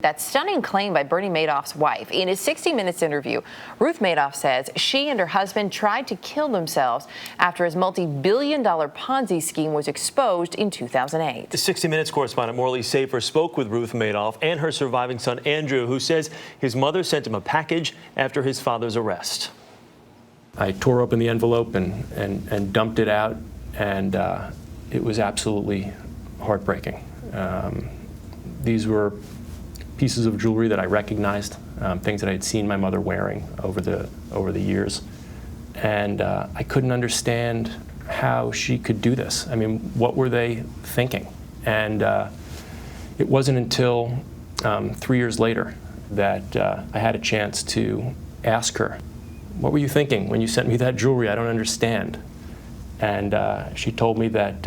That stunning claim by Bernie Madoff's wife. In his 60 Minutes interview, Ruth Madoff says she and her husband tried to kill themselves after his multi-billion-dollar Ponzi scheme was exposed in 2008. The 60 Minutes correspondent Morley Safer spoke with Ruth Madoff and her surviving son Andrew, who says his mother sent him a package after his father's arrest. I tore open the envelope and dumped it out, and it was absolutely heartbreaking. These were pieces of jewelry that I recognized, things that I had seen my mother wearing over the years, and I couldn't understand how she could do this. I mean, what were they thinking? And it wasn't until 3 years later that I had a chance to ask her, "What were you thinking when you sent me that jewelry? I don't understand." And she told me that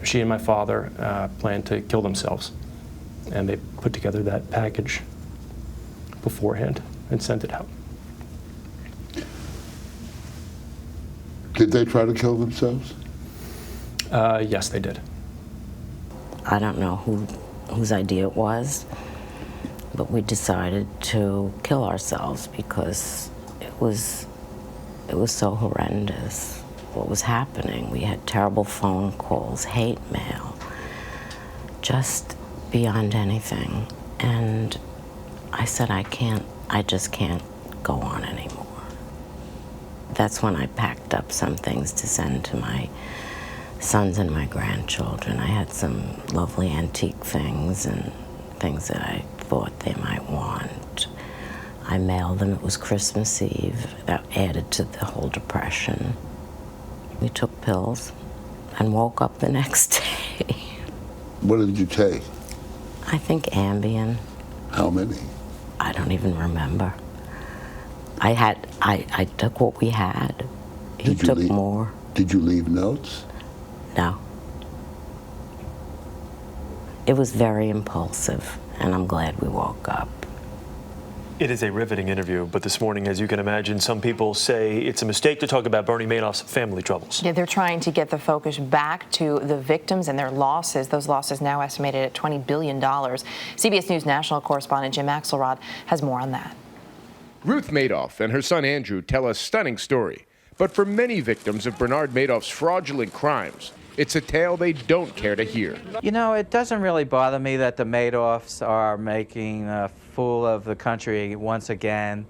she and my father planned to kill themselves. And they put together that package beforehand and sent it out. Did they try to kill themselves? Yes, they did. I don't know whose idea it was, but we decided to kill ourselves because it was so horrendous what was happening. We had terrible phone calls, hate mail, just beyond anything. And I said, I just can't go on anymore. That's when I packed up some things to send to my sons and my grandchildren. I had some lovely antique things and things that I thought they might want. I mailed them. It was Christmas Eve. That added to the whole depression. We took pills and woke up the next day. What did you take? I think Ambien. How many? I don't even remember. I took what we had. He took more. Did you leave notes? No. It was very impulsive, and I'm glad we woke up. It is a riveting interview, but this morning, as you can imagine, some people say it's a mistake to talk about Bernie Madoff's family troubles. Yeah, they're trying to get the focus back to the victims and their losses. Those losses now estimated at $20 billion. CBS News national correspondent Jim Axelrod has more on that. Ruth Madoff and her son Andrew tell a stunning story. But for many victims of Bernard Madoff's fraudulent crimes, it's a tale they don't care to hear. You know, it doesn't really bother me that the Madoffs are making a fool of the country once again.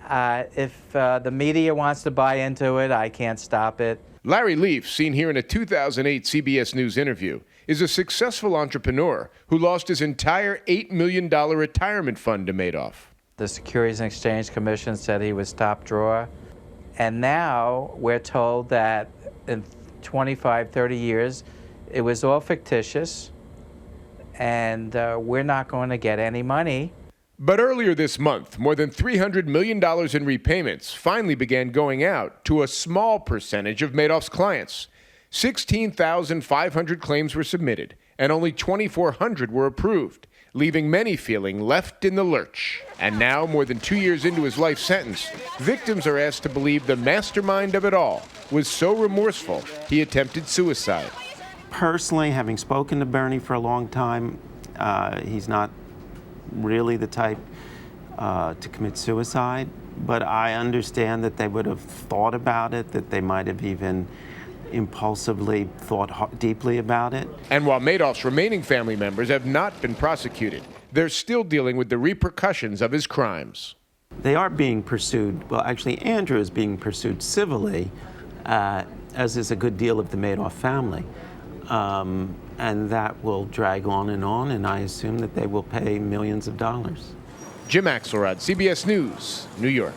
If the media wants to buy into it, I can't stop it. Larry Leaf, seen here in a 2008 CBS News interview, is a successful entrepreneur who lost his entire $8 million retirement fund to Madoff. The Securities and Exchange Commission said he was top drawer. And now we're told that in 25, 30 years, it was all fictitious, and we're not going to get any money. But earlier this month, more than $300 million in repayments finally began going out to a small percentage of Madoff's clients. 16,500 claims were submitted, and only 2,400 were approved, leaving many feeling left in the lurch. And now, more than 2 years into his life sentence, victims are asked to believe the mastermind of it all was so remorseful he attempted suicide. Personally, having spoken to Bernie for a long time, he's not really the type to commit suicide, but I understand that they would have thought about it, that they might have even impulsively thought deeply about it. And while Madoff's remaining family members have not been prosecuted, they're still dealing with the repercussions of his crimes. They are being pursued. Well, actually, Andrew is being pursued civilly, as is a good deal of the Madoff family. And that will drag on, and I assume that they will pay millions of dollars. Jim Axelrod, CBS News, New York.